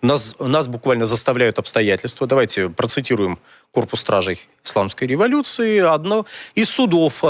Нас буквально заставляют обстоятельства. Давайте процитируем корпус стражей исламской революции. Одно из судов,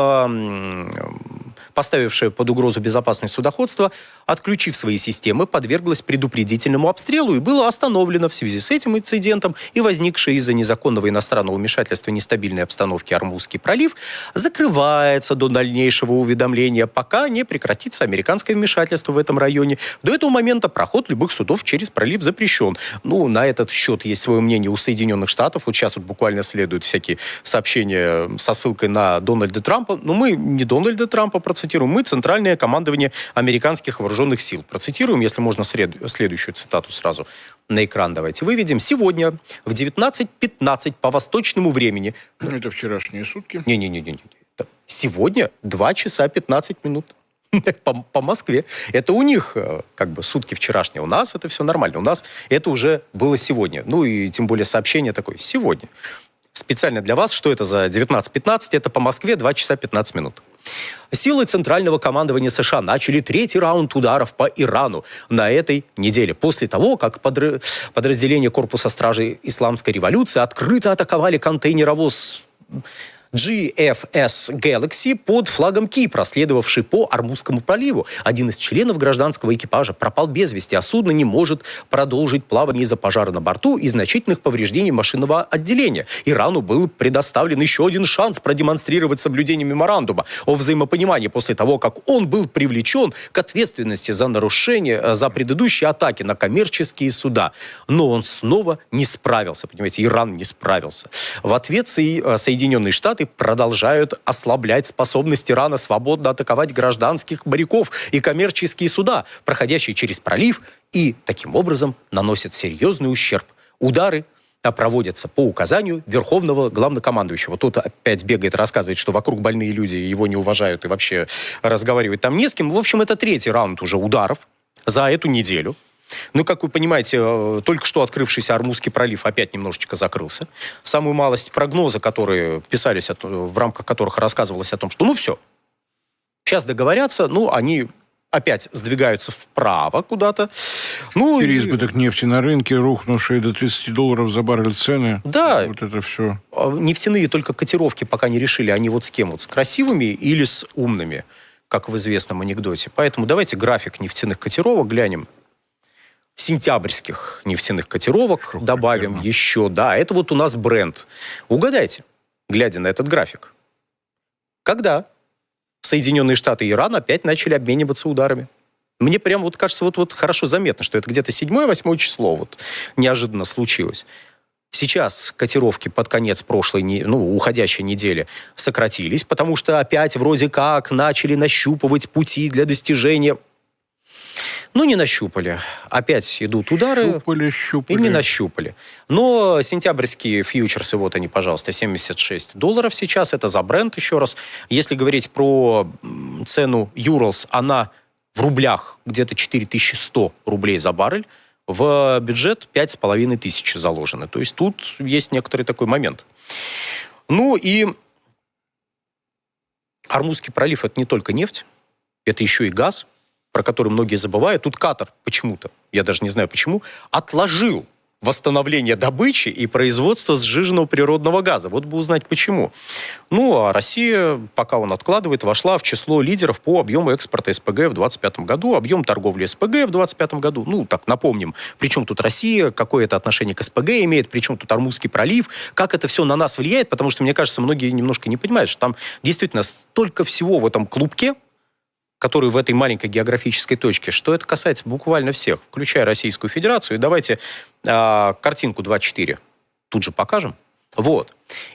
поставившее под угрозу безопасность судоходства, отключив свои системы, подверглось предупредительному обстрелу и было остановлено в связи с этим инцидентом, и возникший из-за незаконного иностранного вмешательства нестабильной обстановки Ормузский пролив закрывается до дальнейшего уведомления, пока не прекратится американское вмешательство в этом районе. До этого момента проход любых судов через пролив запрещен. На этот счет есть свое мнение у Соединенных Штатов. Вот сейчас буквально следуют всякие сообщения со ссылкой на Дональда Трампа. Но мы не Дональда Трампа процитируем, мы Центральное командование американских вооруженных сил. Процитируем, если можно, следующую цитату сразу на экран давайте выведем. Сегодня в 19:15 по восточному времени... Это вчерашние сутки? Не. Сегодня 2 часа 15 минут. По Москве. Это у них сутки вчерашние. У нас это все нормально. У нас это уже было сегодня. И тем более сообщение такое. Сегодня. Специально для вас, что это за 19:15? Это по Москве 2 часа 15 минут. Силы Центрального командования США начали 3-й раунд ударов по Ирану на этой неделе. После того, как подразделения корпуса стражей исламской революции открыто атаковали контейнеровоз GFS Galaxy под флагом Кипра, следовавший по Ормузскому проливу. Один из членов гражданского экипажа пропал без вести, а судно не может продолжить плавание из-за пожара на борту и значительных повреждений машинного отделения. Ирану был предоставлен еще один шанс продемонстрировать соблюдение меморандума о взаимопонимании после того, как он был привлечен к ответственности за нарушение, за предыдущие атаки на коммерческие суда. Но он снова не справился. Понимаете, Иран не справился. В ответ Соединенные Штаты продолжают ослаблять способность Ирана свободно атаковать гражданских моряков и коммерческие суда, проходящие через пролив, и таким образом наносят серьезный ущерб. Удары проводятся по указанию Верховного Главнокомандующего. Тут опять бегает, рассказывает, что вокруг больные люди его не уважают и вообще разговаривать там не с кем. В общем, это 3-й раунд уже ударов за эту неделю. Как вы понимаете, только что открывшийся Ормузский пролив опять немножечко закрылся. Самую малость прогноза, которые писались, в рамках которых рассказывалось о том, что все, сейчас договорятся, они опять сдвигаются вправо куда-то. Переизбыток нефти на рынке, рухнувшие до $30 за баррель цены. Да. Вот это все. Нефтяные только котировки пока не решили, они с кем? С красивыми или с умными, как в известном анекдоте. Поэтому давайте график нефтяных котировок глянем. Сентябрьских нефтяных котировок добавим еще. Да, это у нас Brent. Угадайте, глядя на этот график. Когда Соединенные Штаты и Иран опять начали обмениваться ударами? Мне прям кажется, хорошо заметно, что это где-то 7-8 число неожиданно случилось. Сейчас котировки под конец уходящей недели сократились, потому что опять вроде как начали нащупывать пути для достижения... не нащупали. Опять идут удары. Щупали. И не нащупали. Но сентябрьские фьючерсы, они, пожалуйста, $76 сейчас. Это за Brent, еще раз. Если говорить про цену Urals, она в рублях где-то 4100 рублей за баррель. В бюджет 5500 заложено. То есть тут есть некоторый такой момент. И Ормузский пролив – это не только нефть, это еще и газ, про который многие забывают. Тут Катар почему-то, я даже не знаю почему, отложил восстановление добычи и производства сжиженного природного газа. Вот бы узнать почему. А Россия, пока он откладывает, вошла в число лидеров по объему экспорта СПГ в 2025 году, объем торговли СПГ в 2025 году. Напомним, при чем тут Россия, какое это отношение к СПГ имеет, при чем тут Ормузский пролив, как это все на нас влияет, потому что, мне кажется, многие немножко не понимают, что там действительно столько всего в этом клубке, который в этой маленькой географической точке, что это касается буквально всех, включая Российскую Федерацию. И давайте картинку 2.4 тут же покажем.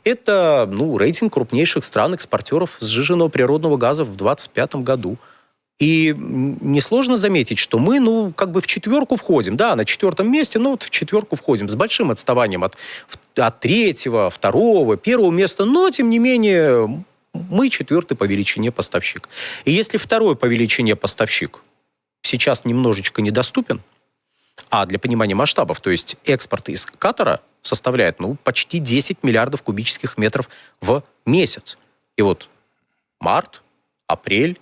Это рейтинг крупнейших стран-экспортеров сжиженного природного газа в 2025 году. И несложно заметить, что мы, в 4 входим. Да, на 4 месте, в 4 входим. С большим отставанием от 3-го, 2-го, 1-го места. Но, тем не менее... Мы 4-й по величине поставщик. И если 2-й по величине поставщик сейчас немножечко недоступен, а для понимания масштабов, то есть экспорт из Катара составляет почти 10 миллиардов кубических метров в месяц. И март, апрель,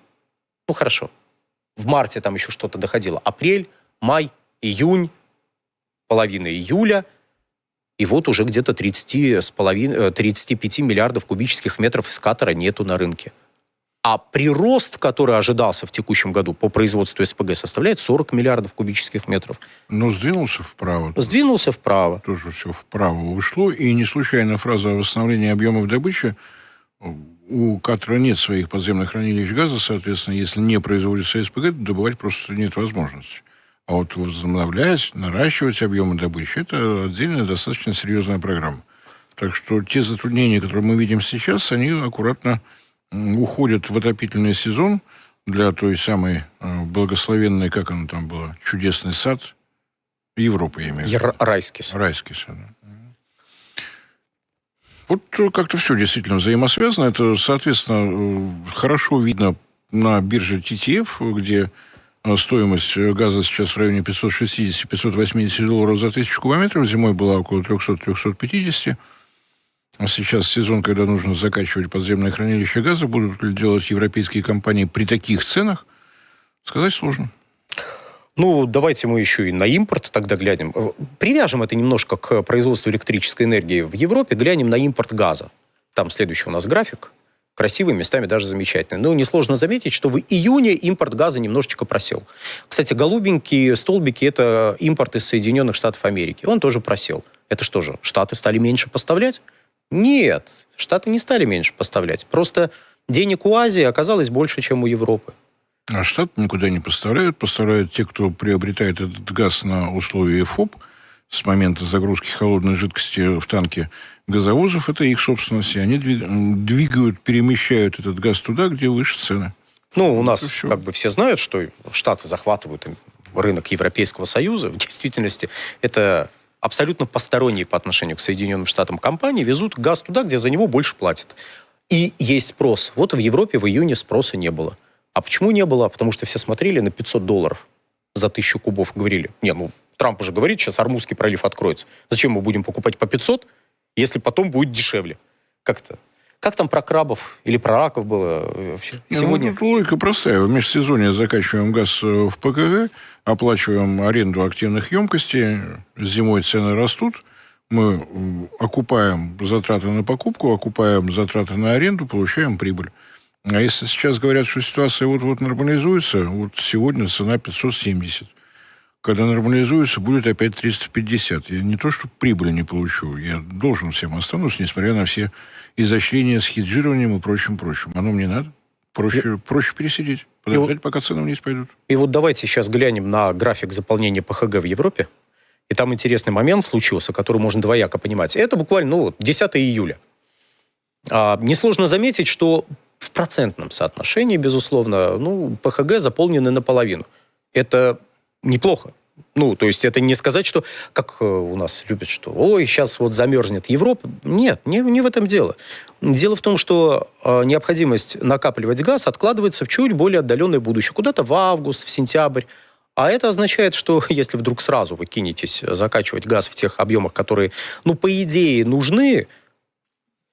хорошо. В марте там еще что-то доходило. Апрель, май, июнь. июля, и вот уже где-то 35 миллиардов кубических метров из Катара нету на рынке. А прирост, который ожидался в текущем году по производству СПГ, составляет 40 миллиардов кубических метров. Но сдвинулся вправо. Сдвинулся вправо. Тоже все вправо ушло. И не случайно фраза о восстановлении объемов добычи. У Катара нет своих подземных хранилищ газа, соответственно, если не производится СПГ, то добывать просто нет возможности. А вот возобновлять, наращивать объемы добычи, это отдельная достаточно серьезная программа. Так что те затруднения, которые мы видим сейчас, они аккуратно уходят в отопительный сезон для той самой благословенной, как она там была, чудесный сад Европы, я имею в виду. Райский сад. Райский сад. Вот как-то все действительно взаимосвязано. Это, соответственно, хорошо видно на бирже TTF, где стоимость газа сейчас в районе $560-580 за 1000 кубометров. Зимой была около 300-350. А сейчас сезон, когда нужно закачивать подземное хранилище газа, будут ли делать европейские компании при таких ценах, сказать сложно. Ну, давайте мы еще и на импорт тогда глянем. Привяжем это немножко к производству электрической энергии в Европе, глянем на импорт газа. Там следующий у нас график. Красивый, местами даже замечательный. Но несложно заметить, что в июне импорт газа немножечко просел. Кстати, голубенькие столбики – это импорт из Соединенных Штатов Америки. Он тоже просел. Это что же, Штаты стали меньше поставлять? Нет, Штаты не стали меньше поставлять. Просто денег у Азии оказалось больше, чем у Европы. А Штаты никуда не поставляют. Поставляют те, кто приобретает этот газ на условии ФОП с момента загрузки холодной жидкости в танке газовозов. Это их собственность. И они двигают, перемещают этот газ туда, где выше цены. Ну, у нас как бы все знают, что Штаты захватывают рынок Европейского Союза. В действительности это абсолютно посторонние по отношению к Соединенным Штатам компании везут газ туда, где за него больше платят. И есть спрос. Вот в Европе в июне спроса не было. А почему не было? Потому что все смотрели на $500 за 1000 кубов. Говорили, Трамп уже говорит, сейчас Ормузский пролив откроется. Зачем мы будем покупать по 500, если потом будет дешевле? Как-то. Как там про крабов или про раков было? Сегодня... Тут логика простая. В межсезонье закачиваем газ в ПКГ, оплачиваем аренду активных емкостей, зимой цены растут, мы окупаем затраты на покупку, окупаем затраты на аренду, получаем прибыль. А если сейчас говорят, что ситуация вот-вот нормализуется, вот сегодня цена 570. Когда нормализуется, будет опять 350. Я не то, что прибыль не получу, я должен всем останусь, несмотря на все изощрения с хеджированием и прочим. Оно мне надо. Проще пересидеть, подождать, пока цены вниз пойдут. И вот давайте сейчас глянем на график заполнения ПХГ в Европе. И там интересный момент случился, который можно двояко понимать. Это буквально 10 июля. Несложно заметить, что в процентном соотношении, безусловно, ПХГ заполнены наполовину. Это неплохо. То есть это не сказать, что, как у нас любят, что сейчас вот замерзнет Европа. Нет, не в этом дело. Дело в том, что необходимость накапливать газ откладывается в чуть более отдаленное будущее. Куда-то в август, в сентябрь. А это означает, что если вдруг сразу вы кинетесь закачивать газ в тех объемах, которые, по идее, нужны,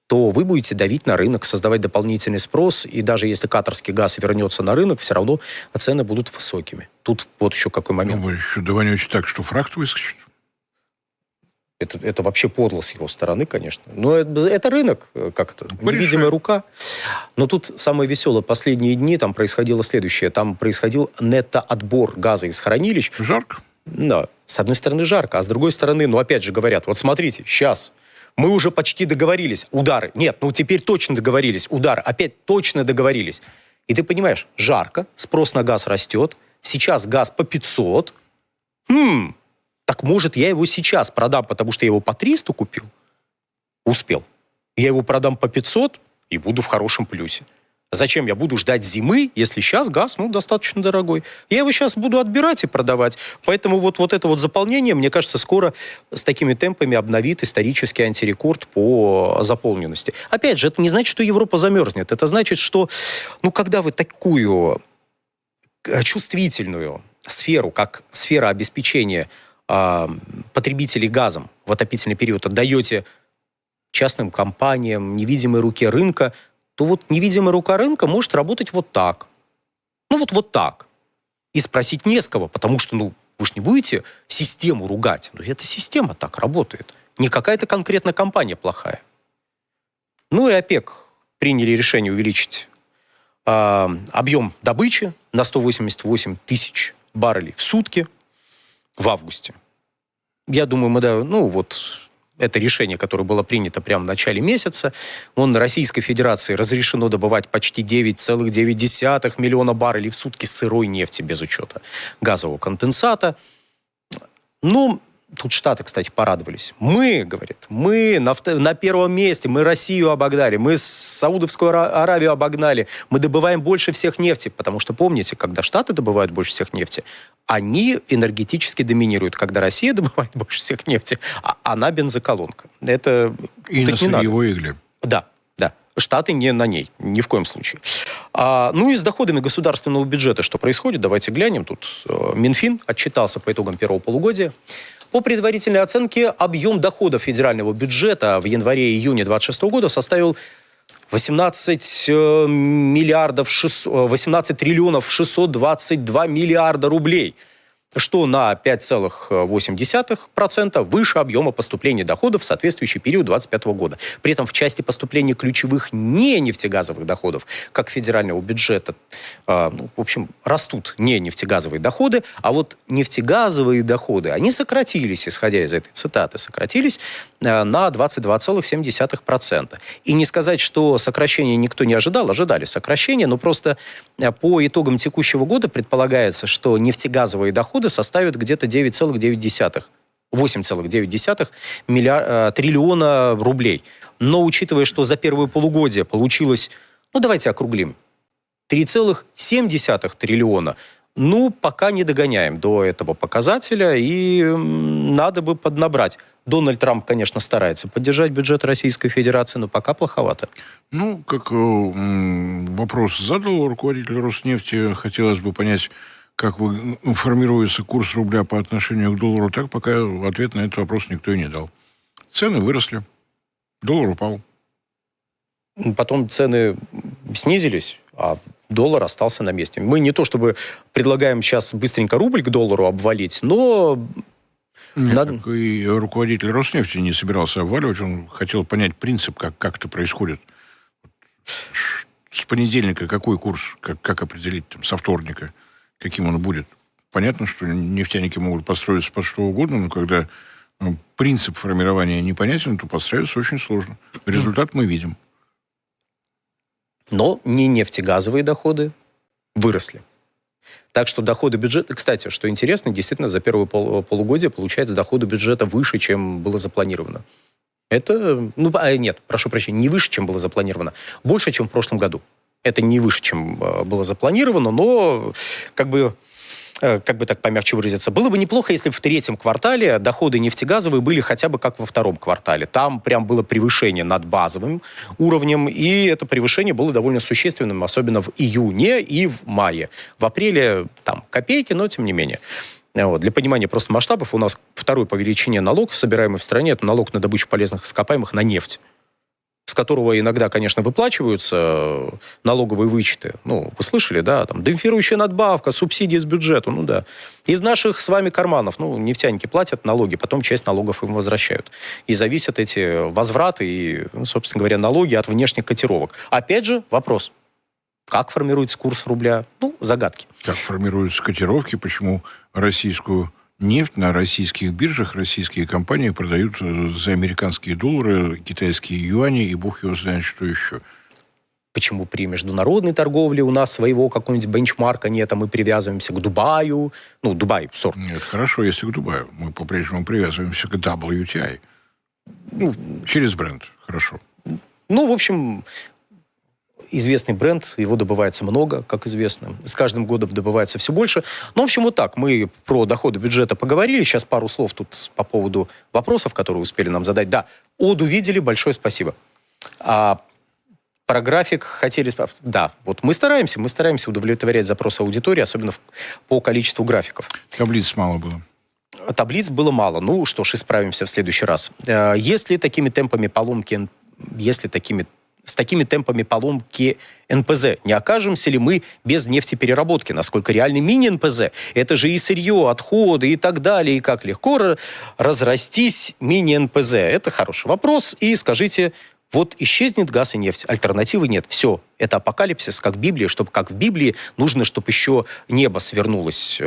то вы будете давить на рынок, создавать дополнительный спрос, и даже если катарский газ вернется на рынок, все равно цены будут высокими. Тут вот еще какой момент. Вы еще давайте так, что фракт выскочит. Это вообще подло с его стороны, конечно. Но это рынок, как-то, невидимая рука. Но тут самое веселое, последние дни там происходило следующее. Там происходил нетто-отбор газа из хранилищ. Жарко? Да. С одной стороны жарко, а с другой стороны, опять же говорят, вот смотрите, сейчас... Мы уже почти договорились. Удары. Нет, теперь точно договорились. Удары. Опять точно договорились. И ты понимаешь, жарко, спрос на газ растет. Сейчас газ по 500. Так может я его сейчас продам, потому что я его по 300 купил? Успел. Я его продам по 500 и буду в хорошем плюсе. Зачем я буду ждать зимы, если сейчас газ, достаточно дорогой? Я его сейчас буду отбирать и продавать. Поэтому вот это заполнение, мне кажется, скоро с такими темпами обновит исторический антирекорд по заполненности. Опять же, это не значит, что Европа замерзнет. Это значит, что, когда вы такую чувствительную сферу, как сфера обеспечения потребителей газом в отопительный период отдаете частным компаниям, невидимой руке рынка, то невидимая рука рынка может работать вот так. Вот так. И спросить не с кого, потому что, Вы же не будете систему ругать. Ну, эта система так работает. Не какая-то конкретная компания плохая. Ну и ОПЕК приняли решение увеличить объем добычи на 188 тысяч баррелей в сутки в августе. Я думаю, это решение, которое было принято прямо в начале месяца, Российской Федерации разрешено добывать почти 9,9 миллиона баррелей в сутки сырой нефти без учета газового конденсата. Тут Штаты, кстати, порадовались. Мы на первом месте, мы Россию обогнали, мы Саудовскую Аравию обогнали, мы добываем больше всех нефти, потому что, помните, когда Штаты добывают больше всех нефти, они энергетически доминируют. Когда Россия добывает больше всех нефти, она бензоколонка. Это и на сырьевой игле. Да. Штаты не на ней, ни в коем случае. И с доходами государственного бюджета что происходит? Давайте глянем. Тут Минфин отчитался по итогам первого полугодия. По предварительной оценке, объем доходов федерального бюджета в январе-июне 2026 года составил 18 триллионов 622 миллиарда рублей, что на 5,8% выше объема поступления доходов в соответствующий период 2025 года. При этом в части поступления ключевых не нефтегазовых доходов, как федерального бюджета, растут не нефтегазовые доходы, а вот нефтегазовые доходы, они сократились, исходя из этой цитаты, на 22,7%. И не сказать, что сокращение никто не ожидал, ожидали сокращения, но просто по итогам текущего года предполагается, что нефтегазовые доходы составят где-то 8,9 триллиона рублей. Но учитывая, что за первое полугодие получилось, давайте округлим, 3,7 триллиона, пока не догоняем до этого показателя, и надо бы поднабрать. Дональд Трамп, конечно, старается поддержать бюджет Российской Федерации, но пока плоховато. Как вопрос задал руководитель Роснефти, хотелось бы понять, как формируется курс рубля по отношению к доллару, так пока ответ на этот вопрос никто и не дал. Цены выросли, доллар упал. Потом цены снизились, а доллар остался на месте. Мы не то чтобы предлагаем сейчас быстренько рубль к доллару обвалить, но... Так и руководитель Роснефти не собирался обваливать, он хотел понять принцип, как это происходит. С понедельника какой курс, как определить, со вторника, каким он будет. Понятно, что нефтяники могут подстроиться под что угодно, но когда принцип формирования непонятен, то подстраиваться очень сложно. Результат мы видим. Но не нефтегазовые доходы выросли. Так что доходы бюджета... Кстати, что интересно, действительно, за первое полугодие, получается, доходы бюджета выше, чем было запланировано. Это... Нет, прошу прощения, не выше, чем было запланировано. Больше, чем в прошлом году. Это не выше, чем было запланировано, но как бы так помягче выразиться, было бы неплохо, если бы в третьем квартале доходы нефтегазовые были хотя бы как во втором квартале. Там прям было превышение над базовым уровнем, и это превышение было довольно существенным, особенно в июне и в мае. В апреле там копейки, но тем не менее. Для понимания просто масштабов, у нас второй по величине налог, собираемый в стране, это налог на добычу полезных ископаемых на нефть, с которого иногда, конечно, выплачиваются налоговые вычеты. Вы слышали, да? Демпфирующая надбавка, субсидии с бюджета, да. Из наших с вами карманов, нефтяники платят налоги, потом часть налогов им возвращают. И зависят эти возвраты и, собственно говоря, налоги от внешних котировок. Опять же, вопрос. Как формируется курс рубля? Загадки. Как формируются котировки, почему российскую нефть на российских биржах российские компании продают за американские доллары, китайские юани и бог его знает что еще. Почему при международной торговле у нас своего какого-нибудь бенчмарка нет, а мы привязываемся к Дубаю? Дубай, сорт. Нет, хорошо, если к Дубаю. Мы по-прежнему привязываемся к WTI. Через бренд, хорошо. В общем... Известный бренд, его добывается много, как известно. С каждым годом добывается все больше. В общем, вот так. Мы про доходы бюджета поговорили. Сейчас пару слов тут по поводу вопросов, которые успели нам задать. Да, Оду видели, большое спасибо. Про график хотели... Да, вот мы стараемся удовлетворять запросы аудитории, особенно по количеству графиков. Таблиц мало было. Таблиц было мало. Что ж, исправимся в следующий раз. Если такими темпами поломки, с такими темпами поломки НПЗ? Не окажемся ли мы без нефтепереработки? Насколько реальны мини-НПЗ? Это же и сырье, отходы и так далее. И как легко разрастись мини-НПЗ? Это хороший вопрос. И скажите, вот исчезнет газ и нефть, альтернативы нет. Все, это апокалипсис, как в Библии, чтобы как в Библии нужно, чтобы еще небо свернулось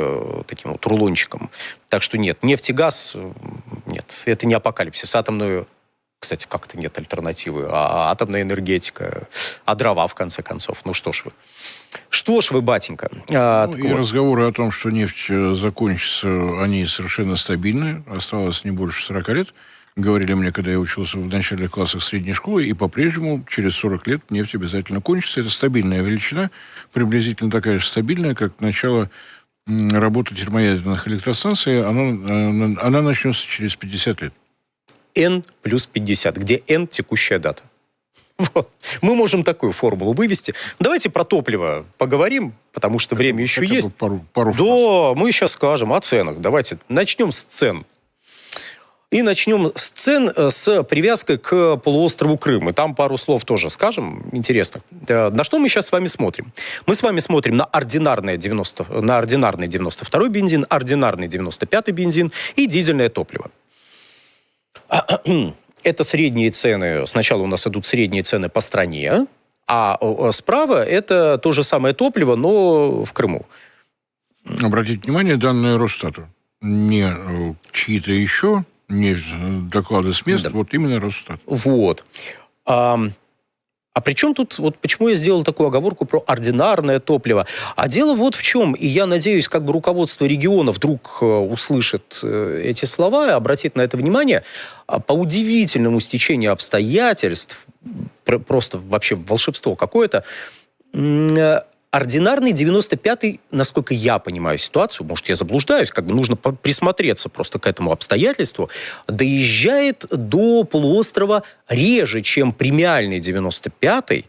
таким вот рулончиком. Так что нет, нефть и газ, нет, это не апокалипсис. Атомную, кстати, как-то нет альтернативы, а атомная энергетика, а дрова, в конце концов. Ну что ж вы. Что ж вы, батенька. И разговоры о том, что нефть закончится, они совершенно стабильны. Осталось не больше 40 лет. Говорили мне, когда я учился в начальных классах средней школы, и по-прежнему через 40 лет нефть обязательно кончится. Это стабильная величина, приблизительно такая же стабильная, как начало работы термоядерных электростанций. Она начнется через 50 лет. N плюс 50, где N – текущая дата. Вот. Мы можем такую формулу вывести. Давайте про топливо поговорим, потому что время еще есть. Пару да, мы сейчас скажем о ценах. Давайте начнем с цен. И начнем с цен с привязкой к полуострову Крым. И там пару слов тоже скажем интересных. На что мы сейчас с вами смотрим? Мы с вами смотрим на ординарный 92-й бензин, ординарный 95-й бензин и дизельное топливо. Это средние цены. Сначала у нас идут средние цены по стране, а справа это то же самое топливо, но в Крыму. Обратите внимание, данные Росстата. Не чьи-то еще, не доклады с мест, да. Вот именно Росстат. Вот. А при чем тут, вот почему я сделал такую оговорку про ординарное топливо? А дело вот в чем, и я надеюсь, как бы руководство региона вдруг услышит эти слова и обратит на это внимание. По удивительному стечению обстоятельств, просто вообще волшебство какое-то, ординарный 95-й, насколько я понимаю ситуацию, может, я заблуждаюсь, как бы нужно присмотреться просто к этому обстоятельству, доезжает до полуострова реже, чем премиальный 95-й,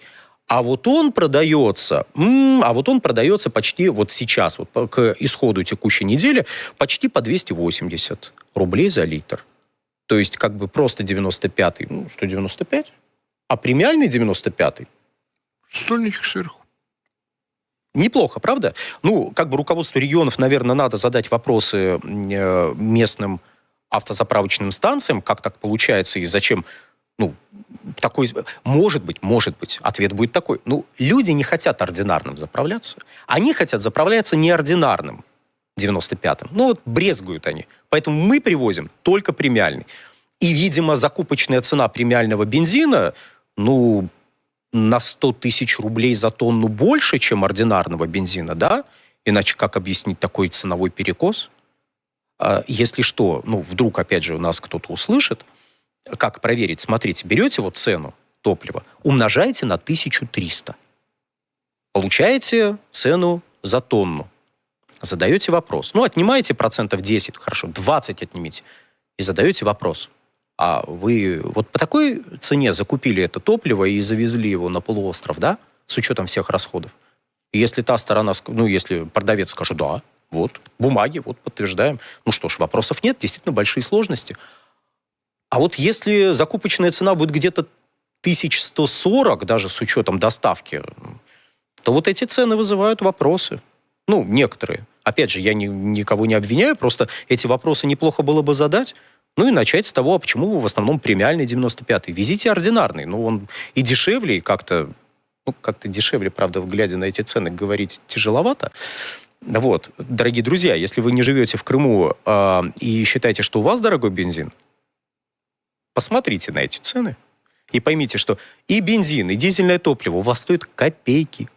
а вот он продается почти вот сейчас, вот к исходу текущей недели, почти по 280 рублей за литр. То есть как бы просто 95-й, 195, а премиальный 95-й... Стольничек сверху. Неплохо, правда? Как бы руководству регионов, наверное, надо задать вопросы местным автозаправочным станциям, как так получается и зачем, такой... Может быть, ответ будет такой. Люди не хотят ординарным заправляться. Они хотят заправляться неординарным 95-м. Брезгуют они. Поэтому мы привозим только премиальный. И, видимо, закупочная цена премиального бензина, на 100 тысяч рублей за тонну больше, чем ординарного бензина, да? Иначе как объяснить такой ценовой перекос? Если что, вдруг, опять же, нас кто-то услышит, как проверить? Смотрите, берете вот цену топлива, умножаете на 1300. Получаете цену за тонну. Задаете вопрос. Отнимаете 10%, хорошо, 20 отнимите. И задаете вопрос. А вы вот по такой цене закупили это топливо и завезли его на полуостров, да? С учетом всех расходов. И если та сторона, если продавец скажет, да, вот, бумаги, вот, подтверждаем. Что ж, вопросов нет, действительно большие сложности. А вот если закупочная цена будет где-то 1140, даже с учетом доставки, то вот эти цены вызывают вопросы. Некоторые. Опять же, я никого не обвиняю, просто эти вопросы неплохо было бы задать. И начать с того, почему в основном премиальный 95-й. Везите ординарный. Он и дешевле, и как-то дешевле, правда, глядя на эти цены, говорить тяжеловато. Вот, дорогие друзья, если вы не живете в Крыму и считаете, что у вас дорогой бензин, посмотрите на эти цены и поймите, что и бензин, и дизельное топливо у вас стоят копейки.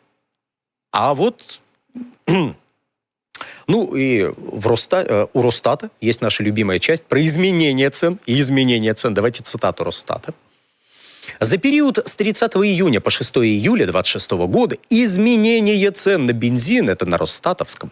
А вот... и у Росстата есть наша любимая часть про изменение цен и изменение цен. Давайте цитату Росстата. За период с 30 июня по 6 июля 2026 года изменение цен на бензин, это на Росстатовском,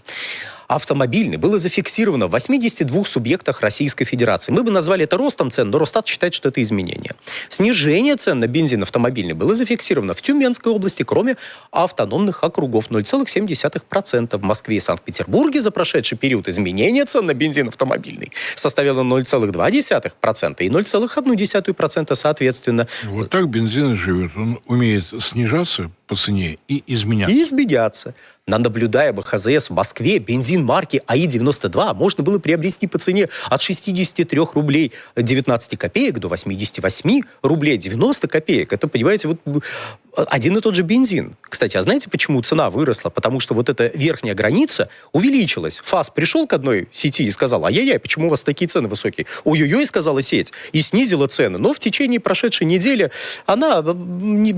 автомобильный было зафиксировано в 82 субъектах Российской Федерации. Мы бы назвали это ростом цен, но Росстат считает, что это изменение. Снижение цен на бензин автомобильный было зафиксировано в Тюменской области, кроме автономных округов, 0,7%. В Москве и Санкт-Петербурге за прошедший период изменение цен на бензин автомобильный составило 0,2% и 0,1% соответственно. Вот так бензин и живет. Он умеет снижаться по цене и изменяться. И изменяться. На наблюдаемых АЗС в Москве бензин марки АИ-92 можно было приобрести по цене от 63 рублей 19 копеек до 88 рублей 90 копеек. Это, понимаете, вот один и тот же бензин. Кстати, а знаете, почему цена выросла? Потому что вот эта верхняя граница увеличилась. ФАС пришел к одной сети и сказал: ай-яй-яй, почему у вас такие цены высокие? Ой-ой-ой, сказала сеть, и снизила цены. Но в течение прошедшей недели она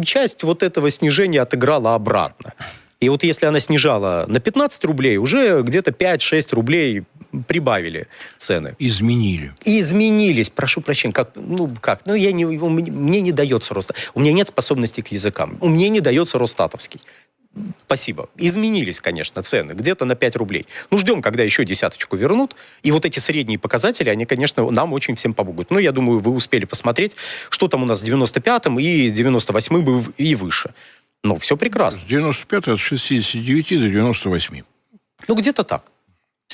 часть вот этого снижения отыграла обратно. И вот если она снижала на 15 рублей, уже где-то 5-6 рублей прибавили цены. Изменились. Прошу прощения. Мне не дается роста. У меня нет способности к языкам. Мне не дается Росстатовский. Спасибо. Изменились, конечно, цены. Где-то на 5 рублей. Ждем, когда еще десяточку вернут. И вот эти средние показатели, они, конечно, нам очень всем помогут. Я думаю, вы успели посмотреть, что там у нас с 95-м и 98-м и выше. Все прекрасно. С 95 от 69 до 98. Где-то так.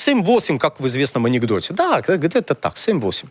7-8, как в известном анекдоте. Да, где-то так, 7-8.